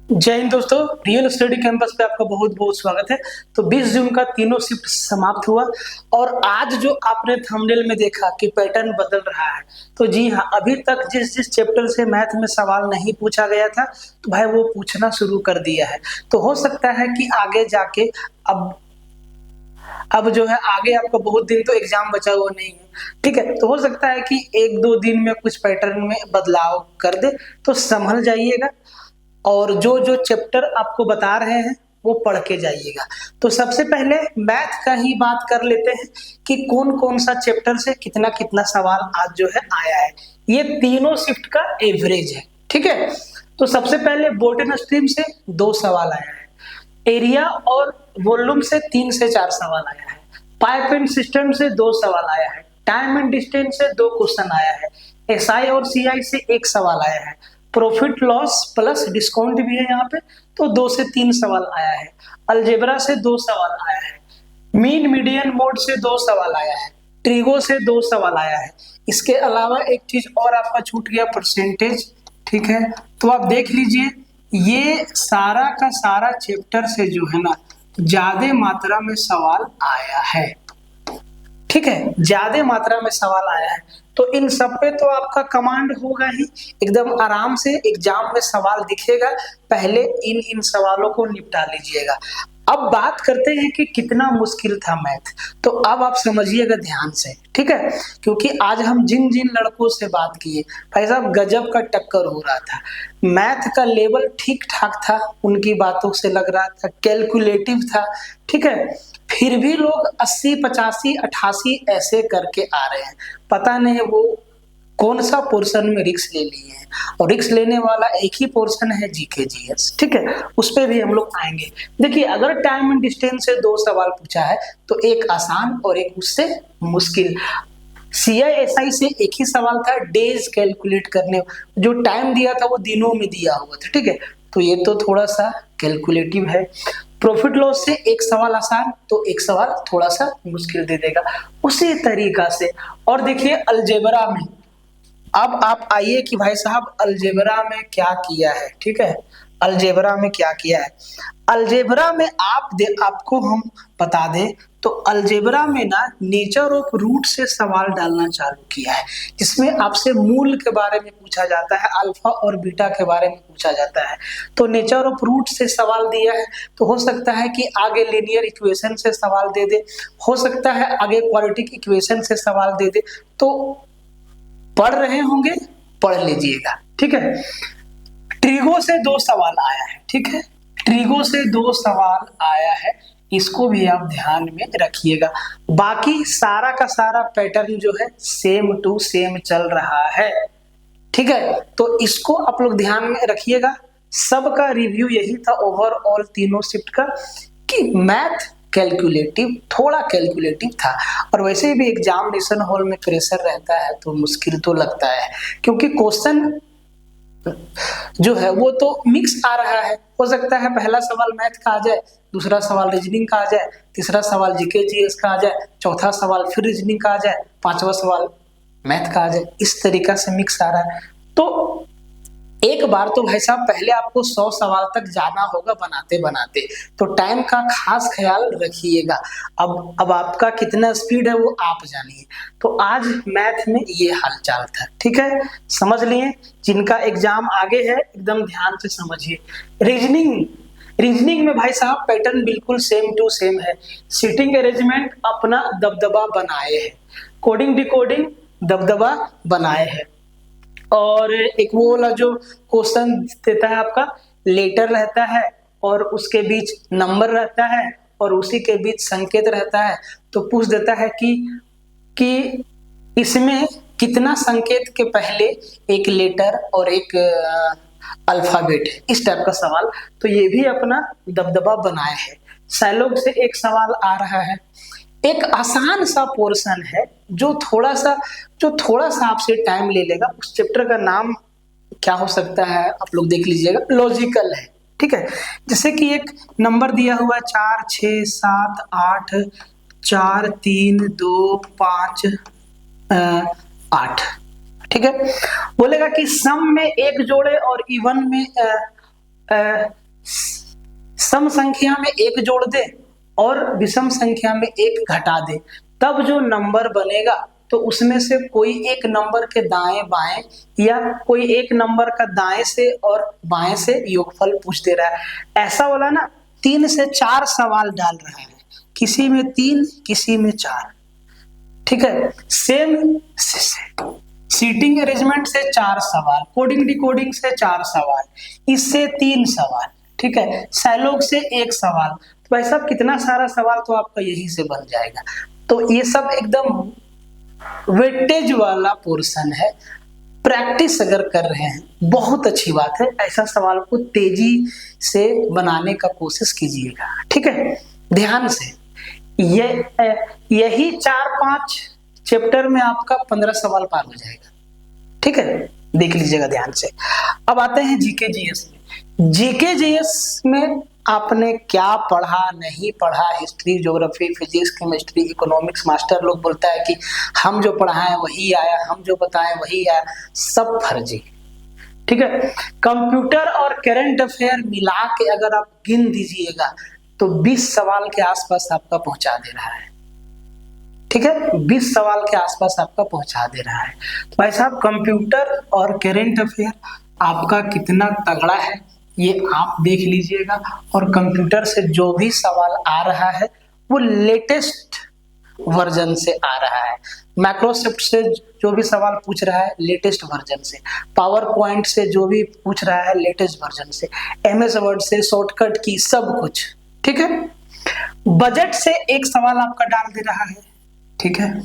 जय हिंद दोस्तों, real study campus पे आपका बहुत बहुत स्वागत है। तो 20 जून का तीनों शिफ्ट समाप्त हुआ और आज जो आपने थंबनेल में देखा कि पैटर्न बदल रहा है, तो जी हाँ, अभी तक जिस जिस चैप्टर से मैथ में सवाल नहीं पूछा गया था, तो भाई वो पूछना शुरू कर दिया है। तो हो सकता है कि आगे जाके अब जो है आगे आपका बहुत दिन तो एग्जाम बचा हुआ नहीं है, ठीक है। तो हो सकता है कि एक दो दिन में कुछ पैटर्न में बदलाव कर दे, तो संभल जाइएगा और जो जो चैप्टर आपको बता रहे हैं वो पढ़ के जाइएगा। तो सबसे पहले मैथ का ही बात कर लेते हैं कि कौन कौन सा चैप्टर से कितना कितना सवाल आज जो है आया है। ये तीनों शिफ्ट का एवरेज है, ठीक है। तो सबसे पहले बोल्टन स्ट्रीम से 2 सवाल आया है, एरिया और वॉल्यूम से 3 से 4 सवाल आया है, पाइप एंड सिस्टम से 2 सवाल आया है, टाइम एंड डिस्टेंस से 2 क्वेश्चन आया है, एसआई और सीआई से 1 सवाल आया है, प्रॉफिट लॉस प्लस डिस्काउंट भी है यहाँ पे, तो 2 से 3 सवाल आया है, अलजेब्रा से 2 सवाल आया है, मीन मीडियन मोड से 2 सवाल आया है, ट्रिगो से 2 सवाल आया है। इसके अलावा एक चीज और आपका छूट गया, परसेंटेज, ठीक है। तो आप देख लीजिए, ये सारा का सारा चैप्टर से जो है ना ज्यादा मात्रा में सवाल आया है, ठीक है, ज्यादा मात्रा में सवाल आया है। तो इन सब पे तो आपका कमांड होगा ही, एकदम आराम से एग्जाम में सवाल दिखेगा, पहले इन इन सवालों को निपटा लीजिएगा। अब बात करते हैं कि कितना मुश्किल था मैथ। तो अब आप समझिएगा ध्यान से, ठीक है, क्योंकि आज हम जिन जिन लड़कों से बात किए, भाई साहब गजब का टक्कर हो रहा था, मैथ का लेवल ठीक ठाक था, उनकी बातों से लग रहा था कैलकुलेटिव था, ठीक है, फिर भी लोग 80, 85, 88 ऐसे करके आ रहे हैं। पता नहीं वो कौन सा पोर्शन में रिक्स ले लिए हैं, और रिक्स लेने वाला एक ही पोर्शन है, जीके जीएस, ठीक है, उस पे भी हम लोग आएंगे। देखिए, अगर टाइम एंड डिस्टेंस से 2 सवाल पूछा है तो एक आसान और एक उससे मुश्किल। सीआईएसआई से एक ही सवाल था, डेज कैलकुलेट करने, जो टाइम दिया था वो दिनों में दिया हुआ था, ठीक है, तो ये तो थोड़ा सा कैलकुलेटिव है। प्रॉफिट लॉस से एक सवाल आसान, तो एक सवाल थोड़ा सा मुश्किल दे देगा, उसी तरीका से। और देखिए अलजेब्रा में, अब आप आइए कि भाई साहब अलजेब्रा में क्या किया है, ठीक है, अलजेब्रा में क्या किया है। अलजेब्रा में आपको हम बता दें तो अलजेब्रा में ना नेचर ऑफ रूट से सवाल डालना चालू किया है, जिसमें आपसे मूल के बारे में पूछा जाता है, अल्फा और बीटा के बारे में पूछा जाता है। तो नेचर ऑफ रूट से सवाल दिया है, तो हो सकता है कि आगे लीनियर इक्वेशन से सवाल दे दे, हो सकता है आगे क्वाड्रेटिक इक्वेशन से सवाल दे दे। तो पढ़ रहे होंगे, पढ़ लीजिएगा, ठीक है। ट्रिगो से 2 सवाल आया है, ठीक है, ट्रिगो से 2 सवाल आया है, इसको भी आप ध्यान में रखिएगा। बाकी सारा का सारा पैटर्न जो है सेम टू सेम चल रहा है, ठीक है, तो इसको आप लोग ध्यान में रखिएगा। सबका रिव्यू यही था ओवरऑल तीनों शिफ्ट का कि मैथ कैलकुलेटिव, थोड़ा कैलकुलेटिव था, और वैसे भी एग्जामिनेशन हॉल में प्रेशर रहता है तो मुश्किल तो लगता है, क्योंकि क्वेश्चन जो है वो तो मिक्स आ रहा है। हो सकता है पहला सवाल मैथ का आ जाए, दूसरा सवाल रीजनिंग का आ जाए, तीसरा सवाल जीके जीएस का आ जाए, चौथा सवाल फिर रीजनिंग का आ जाए, पांचवा सवाल मैथ का आ जाए, इस तरीका से मिक्स आ रहा है। तो एक बार तो भाई साहब पहले आपको 100 सवाल तक जाना होगा बनाते बनाते, तो टाइम का खास ख्याल रखिएगा। अब आपका कितना स्पीड है वो आप जानिए। तो आज मैथ में ये हालचाल था, ठीक है, समझ लिए। जिनका एग्जाम आगे है एकदम ध्यान से समझिए। रीजनिंग में भाई साहब पैटर्न बिल्कुल सेम टू सेम है, सीटिंग अरेंजमेंट अपना दबदबा बनाए है, कोडिंग डिकोडिंग दबदबा बनाए है, और एक वो वाला जो क्वेश्चन देता है आपका, लेटर रहता है और उसके बीच नंबर रहता है और उसी के बीच संकेत रहता है, तो पूछ देता है कि इसमें कितना संकेत के पहले एक लेटर और एक अल्फाबेट है, इस टाइप का सवाल। तो ये भी अपना दबदबा बनाए है। साइलोग से एक सवाल आ रहा है, एक आसान सा पोर्शन है जो थोड़ा सा आपसे टाइम ले लेगा। उस चैप्टर का नाम क्या हो सकता है आप लोग देख लीजिएगा, लॉजिकल है, ठीक है। जैसे कि एक नंबर दिया हुआ है 4, 6, 7, 8, 4, 3, 2, 5, 8, ठीक है। बोलेगा कि सम में 1 जोड़े और इवन में सम संख्या में एक जोड़ दे और विषम संख्या में एक घटा दे, तब जो नंबर बनेगा तो उसमें से कोई एक नंबर के दाएं बाएं या कोई एक नंबर का दाएं से और बाएं से योगफल पूछ दे रहा है। ऐसा वाला ना 3 से 4 सवाल डाल रहा है, किसी में 3 किसी में 4। ठीक है, सेम सीटिंग अरेंजमेंट से 4 सवाल, कोडिंग डिकोडिंग से 4 सवाल, इससे 3 सवाल, ठीक है, साइलोग से 1 सवाल। तो भाई साहब कितना सारा सवाल तो आपका यही से बन जाएगा। तो ये सब एकदम वेटेज वाला पोर्शन है। प्रैक्टिस अगर कर रहे हैं बहुत अच्छी बात है, ऐसा सवाल को तेजी से बनाने का कोशिश कीजिएगा। ठीक है, ध्यान से यही 4-5 चैप्टर में आपका 15 सवाल पार हो जाएगा। ठीक है, देख लीजिएगा ध्यान से। अब आते हैं जीके जीएस में। जीके जीएस में आपने क्या पढ़ा नहीं पढ़ा, history, geography, physics, chemistry, economics, master लोग बोलता है कि हम जो पढ़ाएं वही आया, हम जो बताएं वही आया, सब फर्जी। ठीक है, कंप्यूटर और करंट अफेयर मिला के अगर आप गिन दीजिएगा तो 20 सवाल के आसपास आपका पहुंचा दे रहा है। ठीक है, 20 सवाल के आसपास आपका पहुंचा दे रहा है। तो भाई साहब कंप्यूटर और करंट अफेयर आपका कितना तगड़ा है ये आप देख लीजिएगा। और कंप्यूटर से जो भी सवाल आ रहा है वो लेटेस्ट वर्जन से आ रहा है। माइक्रोसॉफ्ट से जो भी सवाल पूछ रहा है लेटेस्ट वर्जन से, पावर पॉइंट से जो भी पूछ रहा है लेटेस्ट वर्जन से, एमएस वर्ड से शॉर्टकट की सब कुछ। ठीक है, बजट से एक सवाल आपका डाल दे रहा है। ठीक है,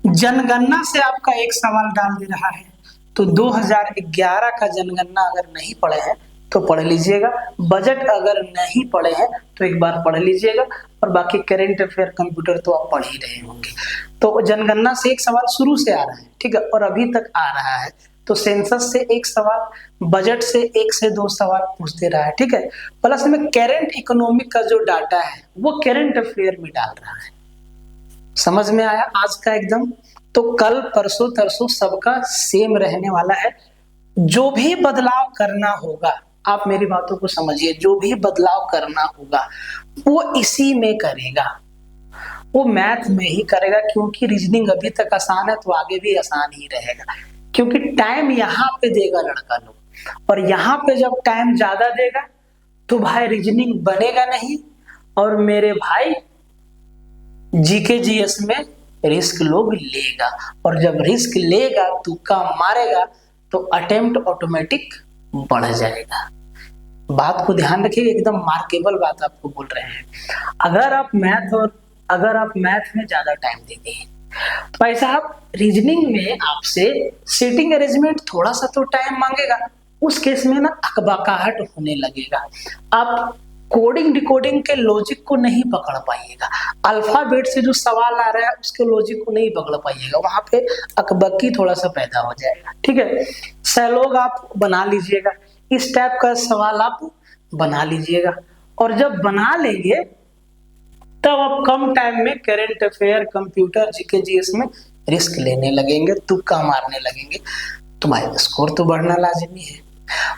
जनगणना से आपका एक सवाल डाल दे रहा है। तो 2011 का जनगणना अगर नहीं पढ़े हैं तो पढ़ लीजिएगा, बजट अगर नहीं पढ़े हैं तो एक बार पढ़ लीजिएगा, और बाकी करंट अफेयर कंप्यूटर तो आप पढ़ ही रहे होंगे। तो जनगणना से एक सवाल शुरू से आ रहा है, ठीक है, और अभी तक आ रहा है। तो सेंसस से एक सवाल, बजट से 1 से 2 सवाल पूछते रहा है। ठीक है, प्लस में करंट इकोनॉमिक का जो डाटा है वो करंट अफेयर में डाल रहा है। समझ में आया आज का एकदम? तो कल परसों तरसों सबका सेम रहने वाला है। जो भी बदलाव करना होगा, आप मेरी बातों को समझिए, जो भी बदलाव करना होगा वो इसी में करेगा, वो मैथ में ही करेगा, क्योंकि रीजनिंग अभी तक आसान है तो आगे भी आसान ही रहेगा। क्योंकि टाइम यहाँ पे देगा लड़का लोग, और यहाँ पे जब टाइम ज्यादा देगा तो भाई रीजनिंग बनेगा नहीं, और मेरे भाई जीके जीएस में रिस्क लोग लेगा, और जब रिस्क लेगा तुक्का मारेगा तो अटेम्प्ट ऑटोमेटिक बढ़ जाएगा। बात को ध्यान रखिए, एकदम मार्केबल बात आपको बोल रहे हैं। अगर आप मैथ में ज्यादा टाइम देते हैं तो भाई साहब रीजनिंग में आपसे सेटिंग अरेंजमेंट थोड़ा सा तो टाइम मांगेगा, उस केस में ना अकबकाहट होने लगेगा। आप कोडिंग डिकोडिंग के लॉजिक को नहीं पकड़ पाइएगा, अल्फाबेट से जो सवाल आ रहा है उसके लॉजिक को नहीं पकड़ पाइएगा, वहां पे अकबकी थोड़ा सा पैदा हो जाएगा। ठीक है, सैलोग आप बना लीजिएगा, इस टाइप का सवाल आप बना लीजिएगा, और जब बना लेंगे तब आप कम टाइम में current affair, computer, GK GS में रिस्क लेने लगेंगे, तुक्का मारने लगेंगे, तुम्हारा स्कोर तो बढ़ना लाजिमी है।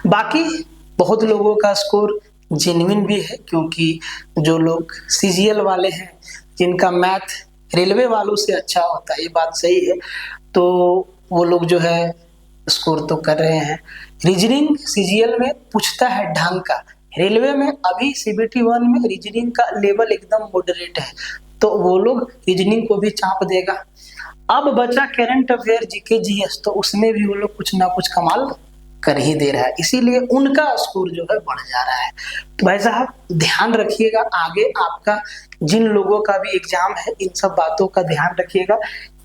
बाकी बहुत लोगों का स्कोर जेन्युइन भी है, क्योंकि जो लोग सीजीएल वाले हैं जिनका मैथ रेलवे वालों से अच्छा होता है, ये बात सही है, तो वो लोग जो है स्कोर तो कर रहे हैं। रीजनिंग सीजीएल में पूछता है ढंग का, रेलवे में अभी सीबीटी 1 में रीजनिंग का लेवल एकदम मॉडरेट है, तो वो लोग रीजनिंग को भी चाप देगा। अब बचा करंट अफेयर, जीके जीएस, तो उसमें भी वो लोग कुछ ना कुछ कमाल कर ही दे रहा है, इसीलिए उनका स्कोर जो है बढ़ जा रहा है। तो भाई साहब ध्यान रखिएगा, आगे आपका जिन लोगों का भी एग्जाम है इन सब बातों का ध्यान रखिएगा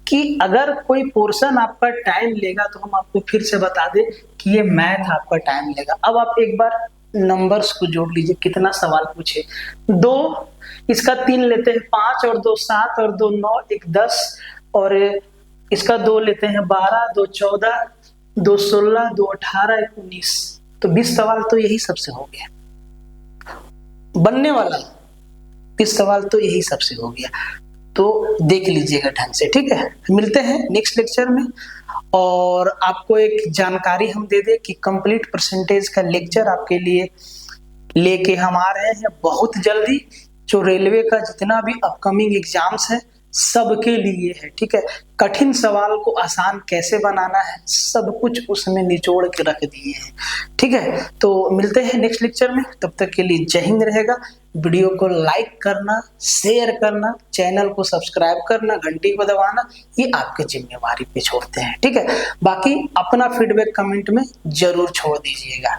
कि अगर कोई पोर्शन आपका टाइम लेगा तो हम आपको फिर से बता दें कि ये मैथ आपका टाइम लेगा। अब आप एक बार नंबर्स को जोड़ लीजिए, कितना सवाल पूछे, 2, इसका 3 लेते हैं 5 और 2 7 और 2 9, 1 10, और इसका 2 लेते हैं 12, 2 14, 2 16, 2 18, 1 19, तो 20 सवाल तो यही सबसे हो गया बनने वाला, 20 सवाल तो यही सबसे हो गया। तो देख लीजिएगा ढंग से, ठीक है। मिलते हैं नेक्स्ट लेक्चर में, और आपको एक जानकारी हम दे दें कि कंप्लीट परसेंटेज का लेक्चर आपके लिए लेके हम आ रहे हैं बहुत जल्दी। जो रेलवे का जितना भी अपकमिंग एग्जाम्स है सबके लिए है, ठीक है। कठिन सवाल को आसान कैसे बनाना है सब कुछ उसमें निचोड़ के रख दिए हैं, ठीक है। तो मिलते हैं नेक्स्ट लेक्चर में, तब तक के लिए जय हिंद रहेगा। वीडियो को लाइक करना, शेयर करना, चैनल को सब्सक्राइब करना, घंटी को दबाना, ये आपकी जिम्मेवारी पे छोड़ते हैं, ठीक है। बाकी अपना फीडबैक कमेंट में जरूर छोड़ दीजिएगा।